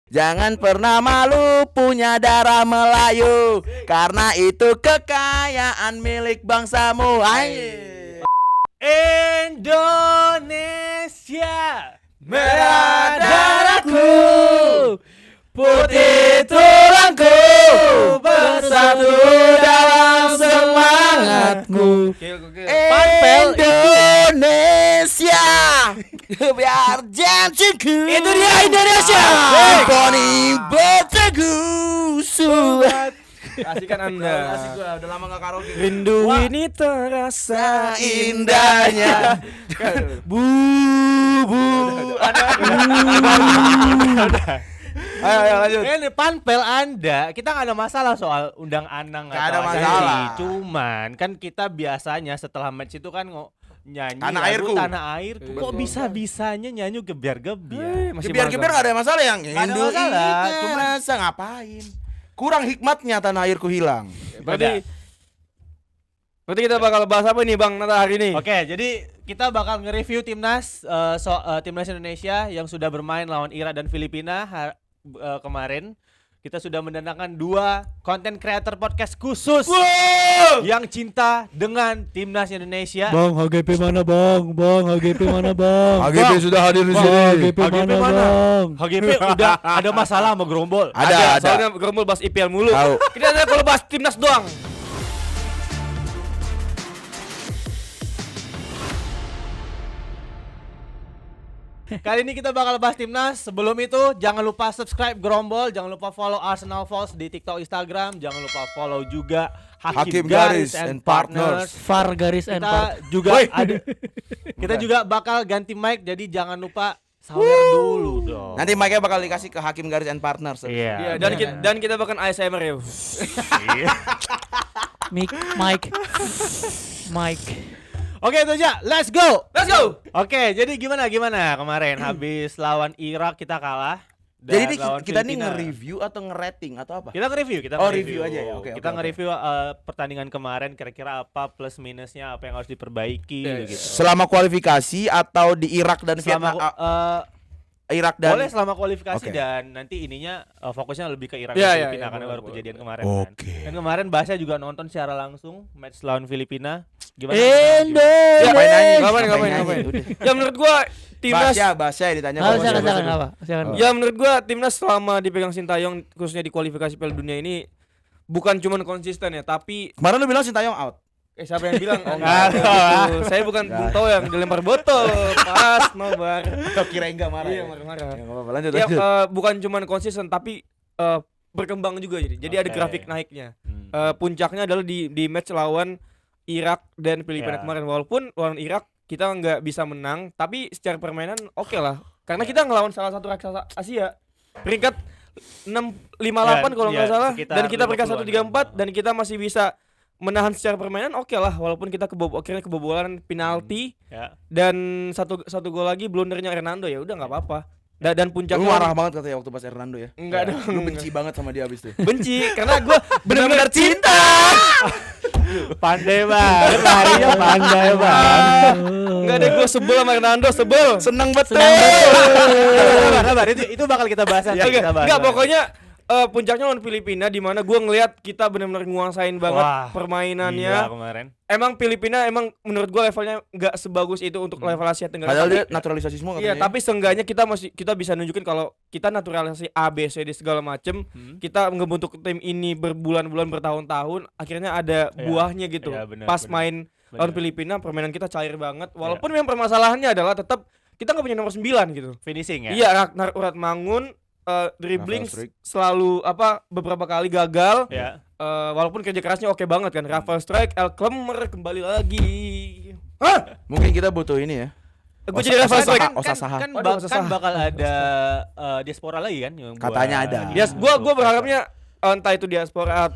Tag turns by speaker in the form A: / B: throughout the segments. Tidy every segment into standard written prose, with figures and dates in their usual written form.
A: Jangan pernah malu punya darah Melayu, karena itu kekayaan milik bangsamu.
B: Indonesia,
A: merah
B: darahku,
A: putih tulangku, bersatu dalam semangatmu. Indonesia, biar janjiku.
B: Itu dia Indonesia.
A: Poni berteguh suat.
C: Kasihkan Anda.
A: Asik gua, udah lama gak karaoke.
C: Rindu ini terasa
A: Indahnya.
C: Bu. Ayo lanjut.
B: Ini panpel Anda, kita nggak ada masalah soal undang Anang
A: Nggak
B: atau
A: ada masalah.
B: Asanti. Cuman kan kita biasanya setelah match itu kan nyanyi
A: Tanah
B: lagu
A: Airku.
B: Tanah Airku. Kok
C: Betul.
B: bisa-bisanya nyanyi gebiar-gebiar?
A: Gebiar-gebiar gak ada masalah yang
B: Nggak ada masalah,
A: cuma rasa ngapain? Kurang hikmatnya Tanah Airku hilang.
C: Berarti kita bakal bahas apa nih Bang Nata hari ini?
B: Oke, jadi kita bakal nge-review timnas timnas Indonesia yang sudah bermain lawan Irak dan Filipina kemarin. Kita sudah mendatangkan 2 konten creator podcast khusus yang cinta dengan timnas Indonesia.
D: Bang, HGP mana bang? Bang, HGP mana bang?
A: HGP sudah hadir di
D: Bang,
A: sini.
D: HGP mana
B: mana?
D: bang?
B: HGP udah ada masalah sama Gerombol.
A: Ada.
C: Soalnya Gerombol bahas IPL mulu.
A: Tahu.
C: Kita ada kalau bahas timnas doang.
B: Kali ini kita bakal bahas timnas. Sebelum itu jangan lupa subscribe Gerombol, jangan lupa follow Arsenal Falls di TikTok, Instagram, jangan lupa follow juga Hakim Garis and Partners.
D: Far garis and
B: Kita juga ada kita juga bakal ganti mic, jadi jangan lupa sawer dulu dong.
A: Nanti mic-nya bakal dikasih ke Hakim Garis and Partners.
B: Iya.
C: Dan kita bahkan ASMR ya.
D: Mike.
B: Oke, itu aja. Let's go.
C: Let's go.
B: Oke, jadi gimana kemarin habis lawan Irak kita kalah. Dan
A: Jadi ini
B: lawan
A: kita nih
B: Filipina.
A: nge-review atau nge-rating atau apa?
B: Kita nge-review,
A: review aja ya. Oke,
B: Kita
A: oke,
B: nge-review pertandingan kemarin, kira-kira apa plus minusnya, apa yang harus diperbaiki gitu.
A: Selama kualifikasi atau di Irak dan
B: Selama
A: Vietnam? Irak dan
B: boleh selama kualifikasi
A: Oke.
B: dan nanti ininya fokusnya lebih ke Irak
C: Iya,
B: dan
C: iya,
B: Filipina
C: iya,
B: karena
C: boleh,
B: baru
C: boleh,
B: kejadian
C: boleh.
B: kemarin
A: Oke.
B: kan. Dan kemarin Basya juga nonton secara langsung match lawan Filipina. Gimana?
D: Indonesia.
A: Ngapain nanya?
C: Ngapain. Ya menurut gua timnas
A: Basya ditanya
D: Silakan,
A: Basya.
D: silakan.
C: Ya menurut gua timnas selama dipegang Sintayong khususnya di kualifikasi Piala Dunia ini bukan cuma konsisten ya, tapi
A: Kemarin lu bilang Sintayong out.
C: siapa yang bilang? Oh,
B: enggak.
C: gitu. Saya bukan Bung Tau yang dilempar botol pas nobar.
A: Atau kira enggak marah.
C: Iya,
A: ya?
C: marah-marah.
A: Ya, nggak apa-apa, lanjut.
C: Ya bukan cuma konsisten tapi berkembang juga jadi ada
B: Oke.
C: grafik naiknya. Puncaknya adalah di match lawan Irak dan Filipina
B: Ya.
C: kemarin, walaupun lawan Irak kita nggak bisa menang, tapi secara permainan oke lah karena kita ngelawan salah satu raksasa Asia peringkat 658 kalau nggak salah,
B: sekitar
C: dan kita peringkat
B: 50-an.
C: 134 dan kita masih bisa menahan secara permainan oke lah, walaupun kita akhirnya kebobolan penalti
B: Ya.
C: dan satu gol lagi blundernya Hernando, ya udah nggak apa-apa. Dan
A: Lu
C: puncaknya
A: marah banget katanya waktu pas Hernando ya.
C: enggak dong,
A: Lu benci banget sama dia abis itu.
C: benci karena gue benar-benar cinta.
B: Pandai banget, larinya pandai banget.
C: Enggak deh, gue sebel sama Hernando, sebel.
A: Seneng betul.
B: Sabar, itu bakal kita bahas nanti.
C: Oke,
B: Kita bahas.
C: enggak pokoknya puncaknya lawan Filipina di mana gue ngelihat kita benar-benar nguasain banget
B: Wah,
C: permainannya.
B: gila kemarin.
C: Emang Filipina emang menurut gue levelnya nggak sebagus itu untuk level Asia Tenggara.
A: Padahal
C: Tapi-
A: dia naturalisasi semua
C: Iya,
A: katanya.
C: tapi seenggaknya kita bisa nunjukin kalau kita naturalisasi A, B, C, D segala macem. Kita ngebentuk tim ini berbulan-bulan, bertahun-tahun, akhirnya ada
B: Iya.
C: buahnya gitu.
B: Iya, benar,
C: Pas
B: benar.
C: main lawan
B: Benar.
C: Filipina, permainan kita cair banget. Walaupun memang permasalahannya adalah tetap kita nggak punya nomor 9 gitu.
B: Finishing ya.
C: Iya, Ragnar Uratmangun dribbling
A: Rafael Struijk.
C: selalu beberapa kali gagal.
B: Ya.
C: Walaupun kerja kerasnya oke banget kan. Rafael Struijk, El Klemmer kembali lagi.
A: Mungkin kita butuh ini ya.
C: Gue jadi Rafael Struijk.
A: Osasaha.
B: Kan,
C: Waduh,
B: kan
C: Osasaha.
B: bakal ada diaspora lagi kan yang buat-
A: Katanya ada.
C: Ya, gua berharapnya entah itu diaspora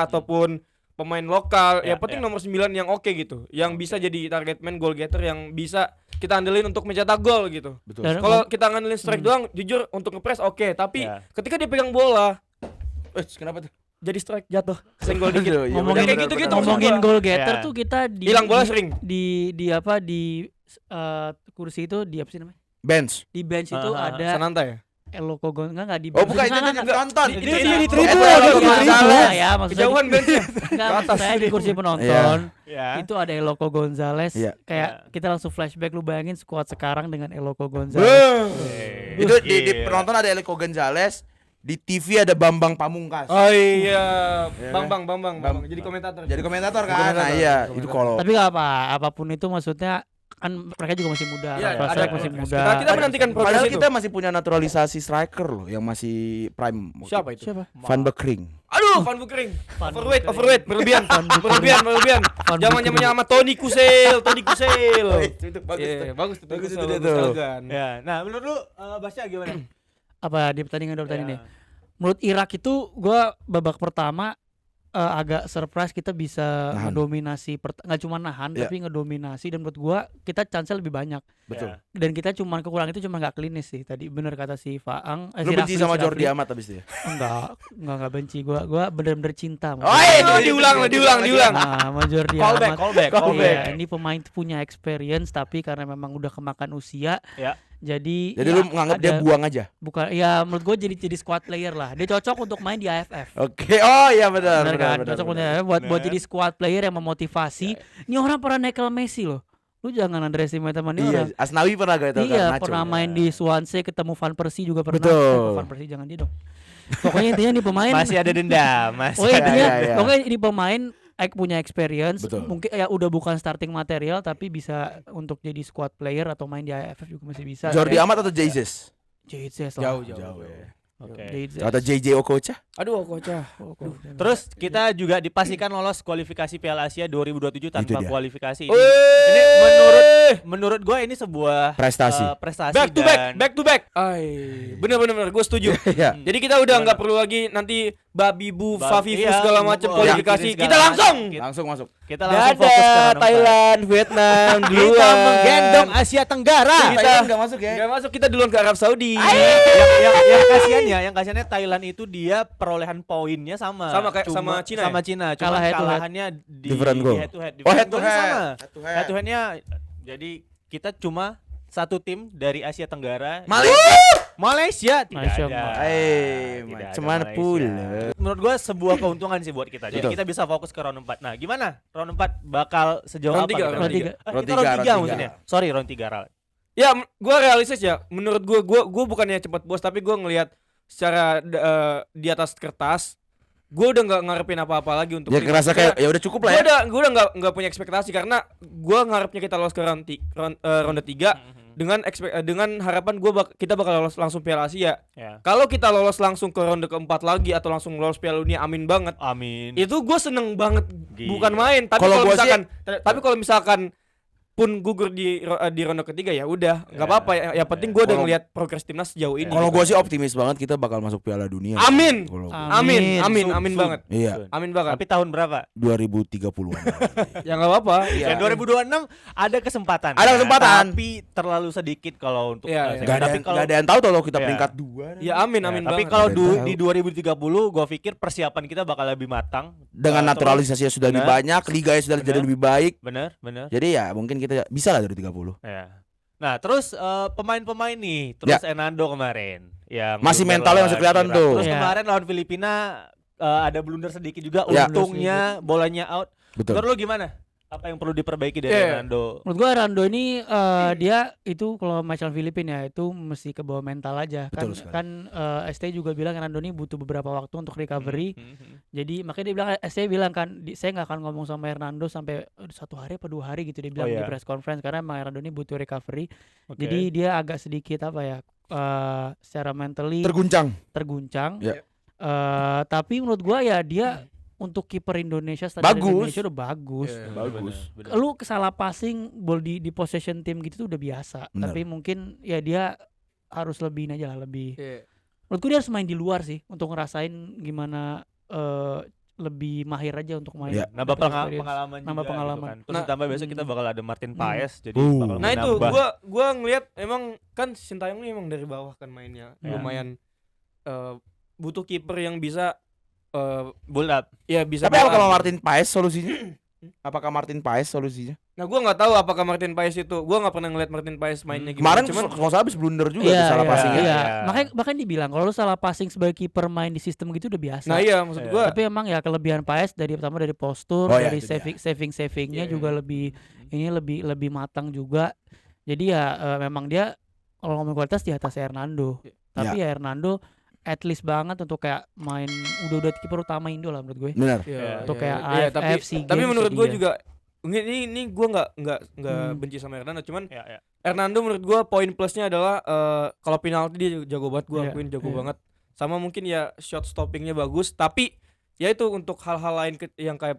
C: ataupun pemain lokal,
B: Ya,
C: yang penting
B: ya.
C: nomor 9 yang oke gitu, yang bisa jadi target man, goal getter yang bisa kita andelin untuk mencetak gol gitu.
A: Betul.
D: Dan-
C: Kalau kita ngandelin strike doang, jujur untuk ngepres oke, tapi
B: Ya.
C: ketika dia pegang bola
A: Kenapa tuh?
C: jadi strike jatuh, senggol dikit.
A: Iya, iya,
D: Ngomongin
A: benar,
C: kayak
A: benar,
C: gitu-gitu,
A: benar.
D: Ngomongin
C: gua.
D: goal getter
B: Ya.
D: tuh kita di
C: Hilang bola sering.
D: di kursi itu di apa sih namanya?
A: Bench.
D: Di bench itu ada
C: Sananta ya?
D: Eloko enggak di
A: Oh bukan itu
D: sana,
A: nonton.
C: Di-
A: Itu
C: di-
A: enak.
C: di tribun.
A: Itu Eloko
C: Di
A: Gonzalez.
D: Gonzales ya maksudnya
C: Kejauhan benchnya.
D: enggak
C: Ke atas.
D: saya di kursi penonton.
B: Ya.
D: Itu ada Eloko Gonzales.
A: Iya.
D: Kayak
B: Iya.
D: kita langsung flashback, lu bayangin squad sekarang dengan Eloko Gonzales.
A: Itu di
B: Gila.
A: penonton ada Eloko Gonzalez, di TV ada Bambang Pamungkas.
C: Oh iya,
A: Iya kan?
C: Bang. Jadi komentator.
A: Jadi komentator kan. Nah iya, itu kalau
D: Tapi gak apa, apapun itu maksudnya kan mereka juga masih muda,
C: Iya,
D: Rafa
C: ada
D: Silek masih muda.
C: Kita menantikan progres
A: padahal
C: itu.
A: kita masih punya naturalisasi striker loh yang masih prime.
C: Siapa itu?
A: Van Bekring.
C: Aduh, Van Bukering.
D: Van
C: Overweight, berlebihan. Berlebihan sama Tony Kusel.
A: Itu
C: Iya, bagus tuh.
A: Bagus itu
C: Kusel,
A: dia
C: bagus
A: tuh.
C: Elgan.
B: Ya. Nah, menurut lu Basya gimana?
D: Apa di pertandingan ini?
B: Ya.
D: Menurut Irak itu gua babak pertama agak surprise kita bisa
A: Nahan.
D: ngedominasi nggak cuma nahan
A: Iya.
D: tapi ngedominasi, dan menurut gua kita chance lebih banyak,
A: Betul.
D: dan kita cuma kekurangan itu cuma nggak klinis sih tadi, bener kata si Faang.
A: Lu benci sama Jordi
D: Rafli.
A: Amat abis itu ya?
D: Enggak benci, gua bener-bener cinta sama
A: Oh,
D: dia.
A: itu
C: diulang.
D: Nah, sama Jordi
B: Callback,
D: Amat.
B: callback.
D: Iya, ini pemain tuh punya experience tapi karena memang udah kemakan usia.
B: Ya.
D: Jadi
A: Jadi
D: ya
A: lu menganggap dia
D: ada-
A: buang aja?
D: bukan ya, menurut gue jadi squad player lah. Dia cocok untuk main di AFF.
A: Oke. Oh iya benar.
D: Bener kan?
A: benar,
D: Cocok
A: benar.
D: untuk AFF buat
B: Bener.
D: jadi squad player yang memotivasi. Ini orang pernah nekel Messi loh. Lu jangan underestimate teman ini
A: Iya,
D: orang.
A: Asnawi pernah gak itu
D: Iya,
A: Garnacho.
D: pernah main di Swansea, ketemu Van Persie juga pernah.
A: Betul.
D: Van Persie jangan dia dong. Pokoknya intinya nih pemain.
B: Masih ada dendam, masih.
D: Oh intinya,
A: Iya, iya.
D: pokoknya ini pemain punya experience.
A: Betul.
D: Mungkin ya udah bukan starting material tapi bisa untuk jadi squad player atau main di AFF juga masih bisa.
A: Jordi Amat atau Jesus?
D: Jesus lah.
C: Jauh.
A: ya.
B: Oke.
D: Jesus.
A: Atau JJ Okocha?
C: Aduh, Koca.
B: Terus kita juga dipastikan lolos kualifikasi Piala Asia 2027 tanpa
A: dia.
B: kualifikasi. Ini menurut gua ini sebuah
A: Prestasi.
B: prestasi
C: Back to back. Bener, gue setuju.
A: Iya.
C: Jadi kita udah nggak perlu lagi nanti babi bu, Fafifu
B: Iya,
C: segala macam
B: iya,
C: kualifikasi.
B: segala
C: Kita langsung.
B: macam.
A: Langsung masuk.
B: Kita langsung fokus ke round empat.
C: Thailand, Vietnam,
B: Kita menggendong Asia Tenggara.
A: Thailand nggak masuk ya?
C: Nggak masuk, kita duluan ke Arab Saudi.
B: yang kasihannya Thailand itu dia perolehan poinnya sama.
C: Sama kayak sama Cina ya?
B: Sama Cina. Cuma
D: Kalah head to head.
B: kalahannya di
A: Different goal.
B: head to head.
A: Oh, head to
B: Goalnya
A: head.
B: sama.
A: Head to head.
B: Head to headnya jadi kita cuma satu tim dari Asia Tenggara. Malaysia tidak
D: Malaysia.
B: ada. Tidak ada
A: cuman
B: Malaysia.
A: pula.
B: Menurut gua sebuah keuntungan sih buat kita. Jadi
A: Betul.
B: kita bisa fokus ke round 4. Nah, gimana? Round 4 bakal sejauh
C: Round
B: apa?
C: tiga,
B: kita?
C: round
D: tiga.
B: Kita
A: Round
B: round
A: tiga,
B: 3
A: round
B: maksudnya.
A: tiga.
B: Sorry, round 3 Ral.
C: Ya, gue realistis ya. Menurut gue bukannya cepat bos, tapi gue ngelihat secara di atas kertas, gue udah nggak ngarepin apa-apa lagi untuk
A: Ya ngerasa kayak ya udah cukup lah ya.
C: gue udah nggak punya ekspektasi karena gue ngarepnya kita lolos ke ronde 3 dengan harapan kita bakal lolos langsung Piala Asia.
B: Ya.
C: Kalau kita lolos langsung ke ronde keempat lagi atau langsung lolos Piala Dunia, amin banget.
B: Amin.
C: Itu gue seneng banget,
B: Gila.
C: bukan main. Tapi
A: Kalau
C: kalau
A: gua sih-
C: kalau misalkan pun gugur di ronde ketiga ya udah nggak
B: Ya,
C: apa-apa. Yang penting gue udah
A: Kalau-
C: ngelihat progres timnas sejauh ini.
A: Kalau gue sih optimis banget kita bakal masuk Piala Dunia.
C: Amin.
A: Kalau gua.
D: Amin.
C: Amin banget.
A: Iya,
C: Amin banget.
B: Tapi tahun berapa?
A: 2030-an.
C: Ya nggak apa-apa.
A: Iya.
B: Ya 2026 ada kesempatan.
A: Ada kesempatan.
B: Tapi terlalu sedikit kalau untuk
C: Iya, iya.
A: Gak ada,
B: tapi kalau
A: nggak ada yang tahu kalau kita
B: Iya.
A: peringkat 2
C: Ya amin
B: ya,
C: amin
B: tapi
C: banget.
B: kalau
A: Nggak ada yang
B: di 2030 gua pikir persiapan kita bakal lebih matang
A: dengan
B: Terus-
A: naturalisasi yang sudah lebih
B: Benar.
A: banyak, liganya sudah jadi
B: Benar.
A: lebih baik.
B: bener.
A: Jadi ya mungkin kita bisa lah dari 30.
B: Ya. Nah, terus pemain-pemain nih, terus Hernando kemarin yang
A: Masih
B: blunder
A: mentalnya masih
B: lawan
A: kelihatan
B: Irak.
A: tuh.
B: Terus
D: Ya.
B: kemarin lawan Filipina ada blunder sedikit juga,
A: Ya.
B: untungnya bolanya out.
A: Betul.
B: Menurut lu gimana? Apa yang perlu diperbaiki dari
C: Iya.
B: Hernando?
D: Menurut gua Rando ini dia itu kalau match lawan Filipina ya itu mesti ke bawah mental aja.
A: Betul sekali.
D: Kan ST juga bilang Rando ini butuh beberapa waktu untuk recovery.
B: Mhm.
D: Jadi makanya dia bilang, ST bilang kan saya nggak akan ngomong sama Hernando sampai 1 hari apa 2 hari gitu, dia bilang
B: iya.
D: di press conference karena emang Hernando ini butuh recovery.
B: Oke.
D: Jadi dia agak sedikit apa ya secara mentally
A: Terguncang.
D: terguncang.
A: Ya.
D: Tapi menurut gua ya dia untuk kiper Indonesia, standar
A: Bagus.
D: Indonesia udah bagus.
C: Iya.
A: Bagus.
B: Bener.
D: Lu salah passing ball di possession tim gitu tuh udah biasa.
A: Bener.
D: Tapi mungkin ya dia harus lebihin aja lah, lebih.
C: Iya.
D: Menurutku dia harus main di luar sih untuk ngerasain gimana lebih mahir aja untuk main.
A: Iya.
B: Nambah
D: Dapat experience.
B: pengalaman
D: Nambah
B: juga
D: pengalaman.
B: gitu kan. Terus
C: Nah,
B: ditambah besok kita bakal ada Martin Paes jadi
A: Uh.
B: bakal
C: Nah itu
B: menambah.
C: gua ngelihat emang kan Sintayong ini emang dari bawah kan mainnya
B: Ya.
C: lumayan butuh kiper yang bisa
B: build up.
C: ya bisa
A: Tapi apa
C: build up.
A: kalau Martin Paes solusinya? Apakah Martin Paes solusinya?
C: Nah, gua nggak tahu apakah Martin Paes itu. Gua nggak pernah ngeliat Martin Paes mainnya gimana.
A: Kemarin
C: Cuman
A: kalau salah habis blunder juga
D: Iya,
A: tuh salah
D: iya,
A: passingnya.
D: iya.
B: Iya.
D: Makanya dibilang kalau lu salah passing sebagai kiper main di sistem gitu udah biasa.
C: nah iya maksud gua.
D: Tapi emang ya kelebihan Paes pertama dari postur,
A: Oh, iya,
D: dari
A: itu dia.
D: savingnya
C: Iya,
D: juga
C: iya.
D: lebih matang juga. Jadi ya memang dia kalau ngomong kualitas di atas Hernando. Tapi ya Hernando at least banget untuk kayak main udah kiper utama Indo lah menurut gue.
A: Benar.
C: Iya,
D: Untuk
C: iya,
D: kayak
C: iya,
D: AFC
C: tapi
D: Games
C: menurut
D: ya
C: gua
D: dia.
C: juga ini gua nggak
D: Hmm.
C: benci sama Hernando, cuman
B: Ya, ya.
C: Hernando menurut gua poin plusnya adalah kalau penalti dia jago banget, gua
D: Iya,
C: akuin jago
D: iya.
C: banget. Sama mungkin ya shot stoppingnya bagus, tapi ya itu untuk hal-hal lain yang kayak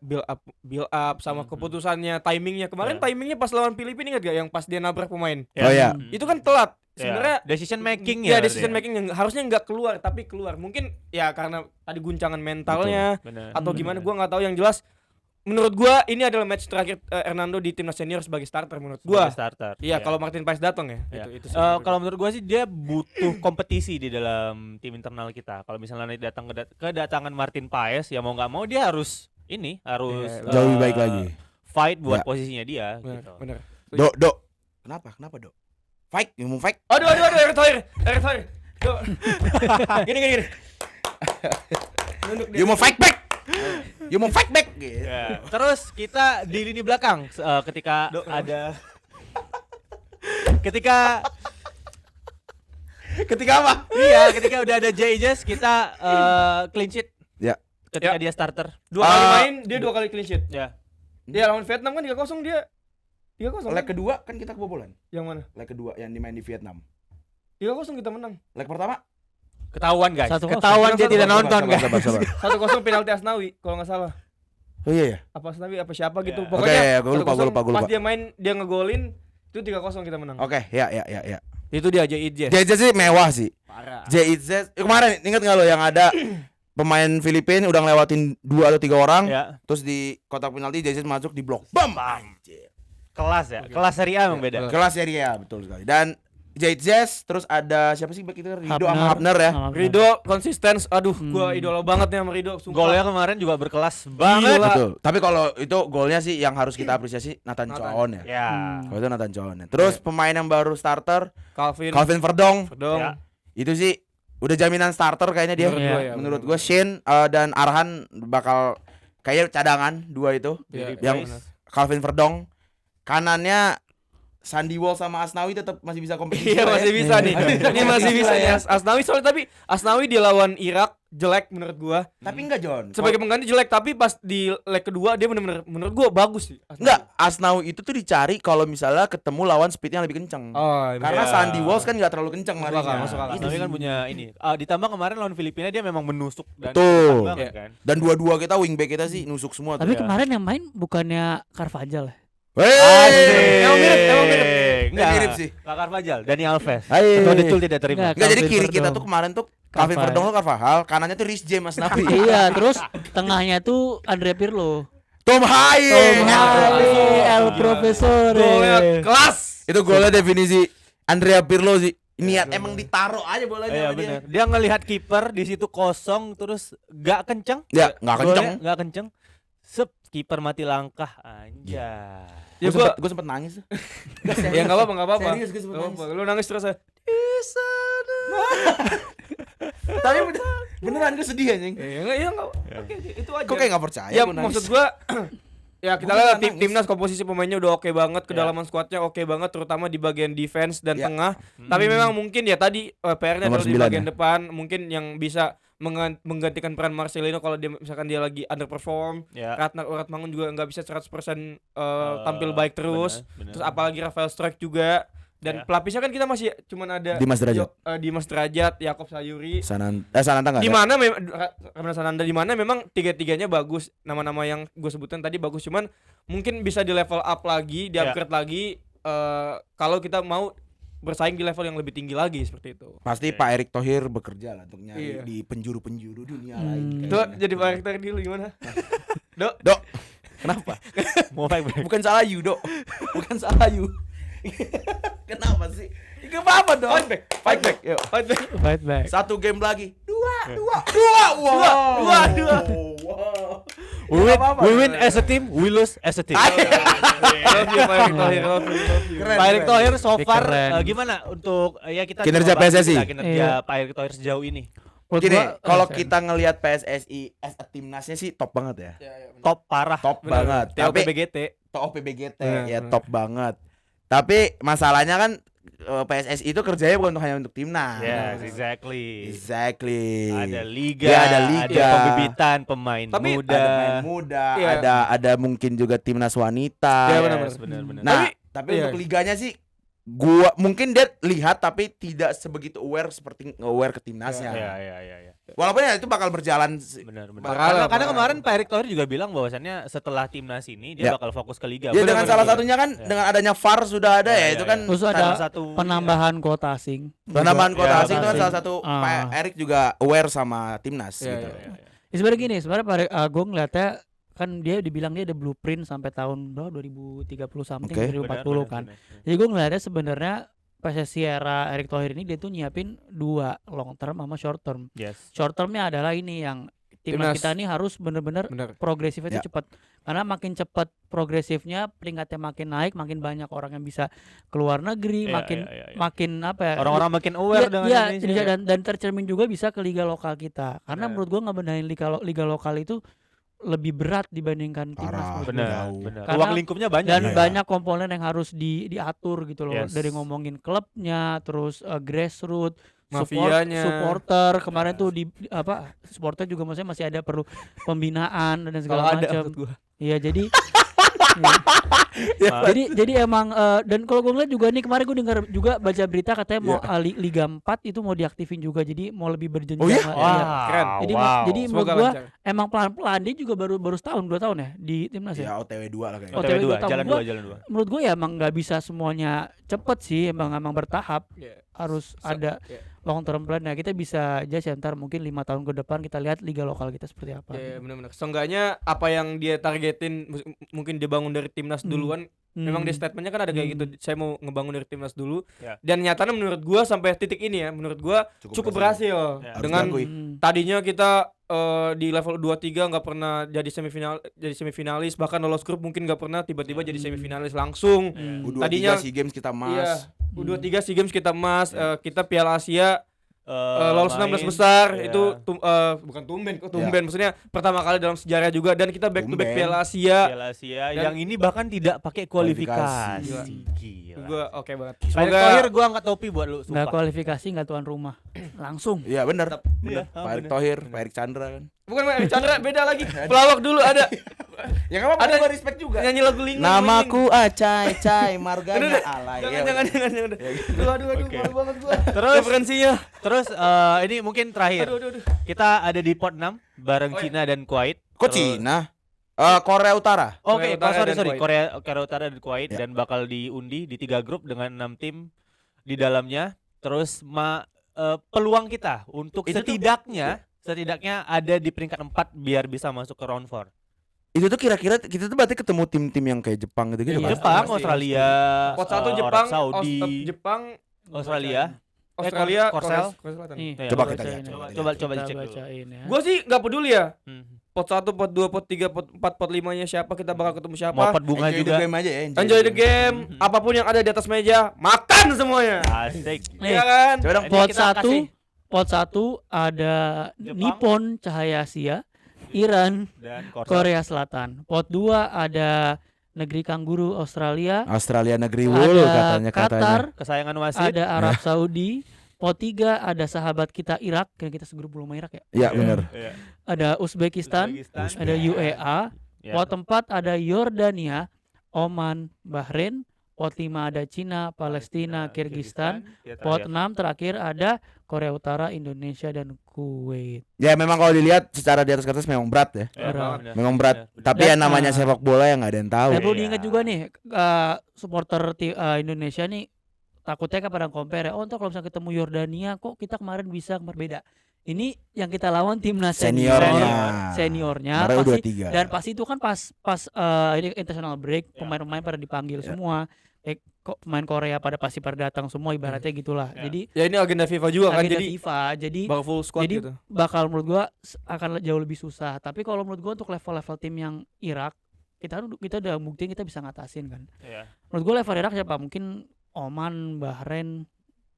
C: build up sama keputusannya, timingnya. Kemarin
B: Iya.
C: timingnya pas lawan Filipina ingat gak yang pas dia nabrak pemain?
A: Oh iya.
C: Itu kan telat.
B: Ya,
C: Sebenarnya
B: decision making
C: ya decision making yang harusnya nggak keluar tapi keluar. Mungkin ya karena tadi guncangan mentalnya
B: Benar.
C: atau gimana gua nggak tahu, yang jelas menurut gua ini adalah match terakhir Hernando di timnas senior sebagai starter menurut gua.
B: Sebagai starter.
C: Iya,
B: Ya.
C: kalau Martin Paes datang ya.
B: Ya.
C: Itu sih.
B: Kalau menurut gua sih dia butuh kompetisi di dalam tim internal kita. Kalau misalnya nanti kedatangan Martin Paes, ya mau nggak mau dia harus harus
C: Iya,
A: Jauh lebih baik lagi.
B: fight buat
A: Ya.
B: posisinya dia
C: bener,
B: gitu.
C: bener.
A: Dok. Kenapa? Dok? Fight, you mau fight?
C: Aduh, Erick Thohir. Duh. Gini. Nunduk dia.
A: You mau fight back? You mau fight back? Gitu.
B: Ya. Terus kita di lini belakang ketika ada ketika
A: apa?
B: iya ketika udah ada Jay-Jess kita clean sheet
A: Ya.
B: ketika
C: Ya.
B: dia starter.
C: Dua kali
A: Ah.
C: main, dia 2 kali clean sheet.
B: Ya.
C: Dia lawan Vietnam kan 3-0 dia. 3-0.
A: Leg
C: Kan?
A: kedua kan kita kebobolan.
C: Yang mana?
A: Leg kedua yang dimain di Vietnam.
C: 3-0 kita menang.
A: Leg pertama
B: Ketahuan guys.
D: 1-0.
B: Ketahuan dia tidak
C: Sabar,
B: nonton guys.
A: Sabar.
C: 1-0 penalti Asnawi kalau nggak salah.
A: Oh iya ya.
C: Apa Asnawi apa siapa gitu.
B: Ya.
C: Pokoknya
A: Oke, gua lupa,
C: 1-0,
A: gua lupa.
C: Pas dia main dia ngegolin itu 3-0 kita menang.
A: Oke, ya.
C: Itu dia Jay-Jess.
A: JZ sih mewah sih.
C: Parah.
A: JZ kemarin ingat nggak lo yang ada pemain Filipina udah ngelewatin 2 atau 3 orang,
B: Ya.
A: terus di kotak penalti JZ masuk di blok. Bam. Anjir.
B: Kelas ya. Kelas Serie A emang beda.
A: Kelas Serie A betul sekali. Dan JZ terus ada siapa sih back itu? Rido sama Hapner ya.
C: Rido konsisten, aduh gua idola banget nih sama Rido, sumpah.
B: Golnya kemarin juga berkelas banget.
C: Gila.
A: Betul. Tapi kalau itu golnya sih yang harus kita apresiasi Nathan Choon ya.
B: Ya.
A: Kalau itu Nathan Choon ya. Terus pemain yang baru starter Calvin Verdong.
C: Verdong.
B: Ya.
A: Itu sih udah jaminan starter kayaknya dia.
C: Menurut gua ya,
A: Menurut gue Shane dan Arhan bakal kayaknya cadangan dua itu.
C: Iya,
A: Yang
C: benar.
A: Calvin Verdong kanannya Sandy Wall sama Asnawi tetap masih bisa kompetisi.
C: Iya
A: lah ya.
C: masih bisa nih. Ini masih bisa
A: ya.
C: nih Asnawi soalnya, tapi Asnawi dia lawan Irak jelek menurut gua.
A: Tapi enggak John.
C: Sebagai pengganti jelek, tapi pas di leg kedua dia bener-bener menurut gua bagus sih. Asnawi.
A: Enggak, Asnawi itu tuh dicari kalau misalnya ketemu lawan speednya lebih kenceng.
C: Oh,
A: Karena
B: iya.
A: Sandy Walls kan nggak terlalu kenceng
C: Masuk
A: larinya.
C: akal, masuk akal.
B: Asnawi kan punya ini. Ditambah kemarin lawan Filipina dia memang menusuk dan
A: Betul.
B: kencang banget
C: Iya.
B: kan.
A: Dan dua-dua kita wingback kita sih nusuk semua tuh.
D: Tapi
B: Ya.
D: kemarin yang main bukannya Carvajal ya?
A: Wey.
C: Emang mirip.
B: Enggak.
A: Mirip sih.
B: Kak Carvajal, Dani Alves.
A: Hai.
B: Ketua Decul tidak terima.
D: Enggak.
A: Enggak, jadi
D: Calvin
A: kiri kita
D: Verdong.
A: tuh kemarin tuh Calvin
D: Carvajal.
A: Verdong tuh Carvajal, kanannya tuh Rhys James Asnawi.
D: Iya, terus tengahnya tuh Andrea Pirlo.
A: Tom Haye.
D: El Profesor.
C: Golnya kelas.
A: Itu golnya definisi Andrea Pirlo sih. Niat emang ditaruh aja bolanya
B: Iya
A: sama dia.
B: benar. Dia ngelihat kiper di situ kosong terus gak kenceng.
A: Ya, nggak kenceng.
B: Enggak kenceng. Sep, kiper mati langkah anjay.
C: Ya
A: Gue sempet nangis tuh.
C: Ya enggak apa-apa.
A: Serius, gua sempet
C: Nggak
A: nangis.
C: apa-apa. Lu nangis terus ya.
A: Tapi beneran gue sedih anjing.
C: Iya enggak. Oke, itu aja.
A: Kok kayak nggak percaya?
C: Ya
A: gua nangis.
C: maksud gua ya kita
A: Gua
C: lihat
A: nangis.
C: timnas komposisi pemainnya udah oke banget,
B: Ya.
C: kedalaman skuadnya oke banget, terutama di bagian defense dan
A: Ya.
C: tengah. Tapi memang mungkin ya tadi PR-nya
A: Nomor
C: adalah di
A: 9
C: bagian
A: ya.
C: depan, mungkin yang bisa menggantikan peran Marcelino kalau dia misalkan dia lagi underperform.
B: Ya.
C: Ratna Uratmangun juga nggak bisa 100% tampil baik terus.
B: Benar.
C: Terus apalagi Rafael Struijk juga. Dan
B: Ya.
C: pelapisnya kan kita masih cuman ada
A: Dimas Derajat.
C: Dimas Derajat, Yakob Sayuri.
A: Sananta nggak
C: Di
A: ada.
C: mana Ramdan Sananda di mana memang tiga-tiganya bagus, nama-nama yang gue sebutkan tadi bagus, cuman mungkin bisa di level up lagi, di
B: Ya.
C: upgrade lagi kalau kita mau bersaing di level yang lebih tinggi lagi seperti itu.
A: Pasti Pak Erick Thohir bekerja lah untuk nyari
C: Iya.
A: di penjuru-penjuru dunia
D: Hmm.
A: lain.
C: Itu jadi Pak Erick Thohir dulu gimana? Dok,
A: Dok, kenapa?
B: Mau baik.
A: Bukan salah you, Dok. Bukan salah you. Kenapa sih? Gak apa-apa, Dok. Fight back. Yuk.
D: Fight back.
A: Satu game lagi. Dua. Wow.
C: Dua.
A: Wow.
B: We win as a team, we lose as a team.
C: Love you, Pak Erick Thohir, love you.
B: Pak Erick Thohir so far
D: Keren.
B: gimana untuk ya kita
A: Kinerja
B: coba bahas
A: PSSI?
B: dikit lah kinerja
D: Iya.
B: Pak Erick Thohir sejauh ini.
D: Menurut
A: Gini,
D: gua,
A: kalau
D: sen.
A: kita ngelihat PSSI as a timnasnya sih top banget ya.
B: Top parah.
A: Top banget. Tapi
C: TOPBGT.
A: top PBGT
C: Bener,
A: ya
C: bener.
A: top banget. Tapi masalahnya kan PSSI itu kerjanya bukan hanya untuk timnas.
B: Yes, exactly.
A: Exactly.
B: Ada liga,
A: Dia ada liga.
B: pembibitan pemain
C: Tapi
B: muda.
A: Ada pemain muda,
C: Iya.
A: ada mungkin juga timnas wanita.
C: Iya,
B: Yes,
C: benar-benar.
B: benar-benar.
A: Nah,
C: Tapi-
A: tapi
C: iya.
A: untuk liganya sih gua mungkin dia lihat tapi tidak sebegitu aware seperti aware ke timnasnya.
B: Iya.
A: Walaupun ya itu bakal berjalan
B: Benar.
C: Parah
B: Karena,
C: lah,
B: karena
C: parah.
B: kemarin Pak Erick Thohir juga bilang bahwasannya setelah timnas ini dia
A: Ya.
B: bakal fokus ke liga.
A: Ya dengan
B: Benar-benar.
A: salah satunya kan
B: Ya.
A: dengan adanya VAR sudah ada ya, itu kan
D: Terus
B: Salah
D: ada
B: satu
D: penambahan kuota asing.
A: penambahan
B: Ya,
A: kota asing itu kan
D: asing.
A: salah satu
D: Ah.
A: Pak Erik juga aware sama timnas
C: Iya,
A: gitu.
C: iya, iya.
D: Ya, sebenarnya gini, sebenarnya gue ngeliatnya kan dia dibilang dia ada blueprint sampai tahun 2030 something,
A: Oke.
D: 2040 kan. Jadi gue ngeliatnya sebenarnya PSSI era Erick Thohir ini dia tuh nyiapin 2 long term sama short term.
B: Yes.
D: Short termnya adalah ini yang timnas
C: Timnas.
D: kita ini harus bener-bener
C: Bener.
D: progresifnya
A: Ya.
D: itu cepat. Karena makin cepat progresifnya, peringkatnya makin naik, makin banyak orang yang bisa keluar negeri,
B: Iya,
D: makin
B: iya, iya.
D: makin apa ya?
B: Orang-orang makin aware
D: Iya,
B: dengan
D: iya,
B: Indonesia.
D: dan tercermin juga bisa ke liga lokal kita. Karena
B: Benar.
D: menurut gua ngebenahin liga lokal itu lebih berat dibandingkan timnas
A: Parah.
D: menurut gua.
B: Benar,
A: Jauh.
B: benar.
D: Karena-
B: Ruang lingkupnya banyak.
D: Dan
A: Iya.
D: banyak komponen yang harus diatur gitu loh.
B: Yes.
D: Dari ngomongin klubnya, terus grassroots,
C: Mafianya.
D: supporter kemarin tuh apa supporter juga maksudnya masih ada perlu pembinaan dan
C: Kalau
D: segala
C: ada
D: macam.
C: menurut gua.
D: Iya jadi iya. jadi emang dan kalau gue ngeliat juga nih kemarin gue dengar juga baca berita katanya mau Liga 4 itu mau diaktifin juga jadi mau lebih berjenjang.
A: Oh iya?
D: lah.
B: Wah,
D: Iya.
C: Keren.
D: Jadi
B: wow.
D: jadi menurut
C: Semoga
D: gua
C: lancar.
D: emang pelan-pelan dia juga baru setahun 2 tahun ya di timnas ya.
A: Ya OTW 2 lah kayaknya.
D: Oh,
B: OTW
D: OTW
B: 2,
D: dua tahun.
B: jalan
D: Gua-
B: 2, jalan 2.
D: Menurut gue ya emang nggak bisa semuanya cepet sih emang bertahap
C: Iya.
D: harus ada
C: iya.
D: long term plan. Nah kita bisa aja sih ntar mungkin 5 tahun ke depan kita lihat liga lokal kita seperti apa.
C: Ya, benar-benar. Seenggaknya apa yang dia targetin mungkin dia bangun dari timnas duluan. Memang di statementnya kan ada kayak gitu. Saya mau ngebangun dari timnas dulu.
B: Ya.
C: Dan nyatanya menurut gua sampai titik ini ya, menurut gua cukup berhasil.
B: Ya.
A: Harus
C: Dengan
A: diakui.
C: tadinya kita di level 2-3 nggak pernah jadi semifinalis, bahkan lolos grup mungkin nggak pernah, tiba-tiba jadi semifinalis langsung.
A: U23
C: Tadinya-
A: SEA Games kita
C: Iya,
A: emas.
C: U23 SEA Games kita emas,
A: Ya.
C: kita Piala Asia lolos 16
B: main.
C: besar
B: Iya.
C: itu bukan tumben maksudnya pertama kali dalam sejarah juga, dan kita back to back
A: Tumben.
C: Piala Asia.
B: Piala Asia
C: Dan-
B: yang ini bahkan tidak pakai kualifikasi.
A: Kualifikasi.
B: Gila.
C: Gua oke banget.
B: Pak Erick
C: Semoga
B: Thohir gua angkat topi buat lu,
D: Nggak
B: sumpah.
D: kualifikasi nggak tuan rumah langsung.
A: Iya benar.
B: Iya,
A: Pak Erick Thohir, Pak Erick Chandra kan.
C: bukan Pak Chandra, beda lagi. Pelawak dulu ada.
A: Ya enggak apa-apa,
C: Ada-
A: gua respect juga.
C: Nyanyi lagu Lingling.
A: Namaku Acai Cai Margana
C: Aduh,
A: alay.
C: Jangan. Aduh,
B: Oke.
C: malu banget gua.
B: Terus
C: Referensinya.
B: terus ini mungkin terakhir.
C: Aduh.
B: Kita ada di pot 6 bareng
C: Oh, iya.
B: Cina dan Kuwait.
A: Kok
B: Terus-
A: Cina? Korea Utara.
B: Oke,
C: Korea Utara
B: sorry,
C: dan Kuwait.
B: Korea Utara dan Kuwait
A: Ya.
B: dan bakal diundi di 3 grup dengan 6 tim di dalamnya. Terus peluang kita untuk
A: Itu tuh-
B: setidaknya ada di peringkat 4 biar bisa masuk ke round 4.
A: Itu tuh kira-kira kita tuh berarti ketemu tim-tim yang kayak Jepang gitu-gitu
C: Iya,
A: kan?
B: Jepang,
C: pasti,
B: Australia,
C: Pot 1
B: Arab
C: Jepang,
B: Saudi,
C: Jepang,
B: Australia.
C: Australia,
B: Korsel.
C: Korea Selatan.
D: Nih,
B: Iya,
A: Coba
D: gua
A: kita
D: bacain
A: lihat,
D: ya.
B: coba
D: Kita
B: dicek dulu.
D: bacain ya.
C: Gua sih nggak peduli ya.
B: Hmm.
C: Pot 1, pot 2, pot 3, pot 4, pot 5-nya siapa, kita bakal ketemu siapa.
B: Mau pot bunga
A: Enjoy
B: juga.
A: the game aja ya.
C: Enjoy the game. Apapun yang ada di atas meja, makan semuanya.
B: Asik.
D: Nih,
C: Iya kan?
A: Coba dong.
B: Ini
D: pot
B: kita
D: 1
B: kasih.
D: pot 1 ada
B: Jepang.
D: Nippon Cahaya Asia, Iran,
B: Dan Korsel.
D: Korea Selatan. Pot 2 ada negeri kangguru Australia,
A: Australia negeri wool
D: ada
A: katanya.
D: Qatar,
B: Kesayangan wasit.
D: ada Arab Saudi. Pot 3 ada sahabat kita Irak, kan kita segrup belum sama Irak ya.
A: Iya benar.
B: Iya.
D: Ada Uzbekistan, ada UEA.
B: Ya.
D: Pot 4 ada Yordania, Oman, Bahrain. Pot 5 ada Cina, Palestina, Kirgistan.
B: Ya,
D: Pot
B: terakhir.
D: 6 terakhir ada Korea Utara, Indonesia dan Kuwait.
A: Ya memang kalau dilihat secara di atas kertas memang berat ya.
B: Ya,
D: Berat.
B: benar.
A: Memang berat.
B: Benar.
A: Tapi
D: Dan,
A: yang namanya sepak bola yang nggak ada yang tahu.
D: Saya perlu
B: Iya.
D: diingat juga nih, supporter Indonesia nih takutnya kan pada compare ya. Oh, entar kalau misalnya ketemu Yordania kok kita kemarin bisa beda. Ini yang kita lawan timnas
A: Seniornya.
D: seniornya
A: Kemarin
D: pasti
A: U23.
D: dan pasti itu kan pas ini international break, pemain-pemain pada dipanggil
A: Ya.
D: semua. pemain Korea pasti pada datang semua ibaratnya gitulah.
B: Ya.
D: Jadi
C: Ya ini agenda FIFA juga kan,
D: agenda
C: jadi
D: FIFA, jadi
C: bakal full squad
D: jadi
C: gitu.
D: bakal menurut gua akan jauh lebih susah. Tapi kalau menurut gua untuk level-level tim yang Irak, kita udah buktiin kita bisa ngatasin kan.
B: Iya.
D: Menurut gua level Irak siapa? Mungkin Oman, Bahrain,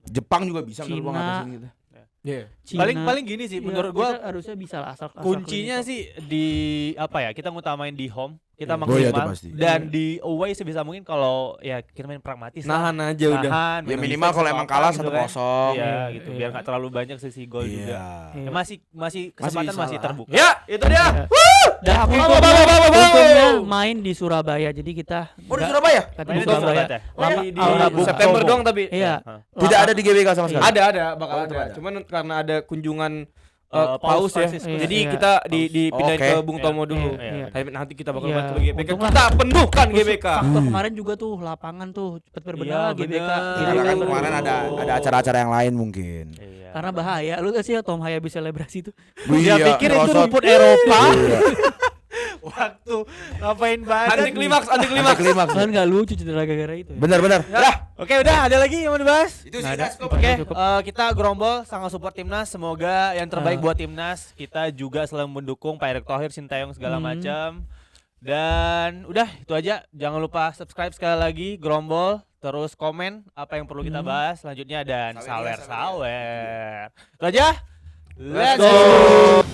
A: Jepang juga bisa menurut gua
D: Cina.
A: ngatasin gitu.
C: Iya.
D: Cina.
B: Paling gini sih
D: Iya,
B: menurut gua
D: kita harusnya bisa lah asal
B: kuncinya sih di apa ya, kita ngutamain di home, kita
C: Iya.
A: Oh iya, itu
B: maksimal,
A: pasti.
B: dan di away sebisa mungkin kalau ya kita main pragmatis lah.
C: Nahan aja udah.
B: Nahan,
A: Ya
B: main
A: minimal
B: defense
A: kalau
B: atau
A: emang
B: apa
A: kalah
B: gitu
A: 1-0.
B: Iya
D: Iya,
B: gitu,
D: iya.
B: biar nggak terlalu banyak sisi gol juga.
A: Iya.
B: Ya, masih kesempatan
A: bisa
B: masih
A: lah.
B: terbuka.
C: Ya, itu dia.
D: Dan
C: Bawa.
D: untungnya main di Surabaya. Jadi kita
A: Oh di
D: nggak-
A: Surabaya?
D: kita
B: Main
D: di
B: di
D: Surabaya.
B: Surabaya.
D: Lama-
C: Di
D: Aula Bung
C: September
B: Tomo.
C: doang tapi.
D: Iya.
B: Hah.
A: Tidak ada di GBK sama sekali.
C: Ada, bakal
A: Oh,
C: ada.
A: ada.
C: Cuman karena ada kunjungan
B: Paus
C: Paus ya.
B: Franciscus.
C: Jadi
D: Iya.
C: kita dipindahin
A: Oke.
C: ke Bung
B: Iya.
C: Tomo dulu.
B: Iya.
C: Tapi nanti kita bakal
D: Iya.
C: balik ke GBK.
D: Untunglah.
C: Kita penuhkan
D: Terus
C: GBK.
D: Faktor kemarin juga tuh lapangan tuh cepet berbenah
B: Iya,
D: GBK.
B: bener.
D: Jadi
A: Karena kan
D: kan
A: kemarin ada acara-acara yang lain mungkin.
B: Iya.
D: karena bahaya. Lu gak sih ya Tom Hayabi selebrasi tuh?
B: Dia
A: Iya,
B: pikir itu
A: ngerosot.
B: rumput Eropa.
A: Iya.
B: Waktu ngapain badan.
C: Anti klimaks, anti klimaks.
A: Klimaks.
D: Kan gak lucu cedera gara-gara itu. Ya.
A: Benar-benar.
B: Oke, udah ada lagi yang mau dibahas?
A: Itu
D: Nggak
A: sih
D: ada.
A: guys.
B: Oke,
D: Cukup.
B: kita Grombol sangat support timnas. Semoga yang terbaik buat timnas. Kita juga selalu mendukung Pak Erick Thohir, Sintayong segala macam. Dan udah itu aja. Jangan lupa subscribe sekali lagi Grombol. Terus komen apa yang perlu kita bahas selanjutnya dan
A: Sawer ya,
B: sawer-sawer. Itu aja. Let's
C: go.
B: go.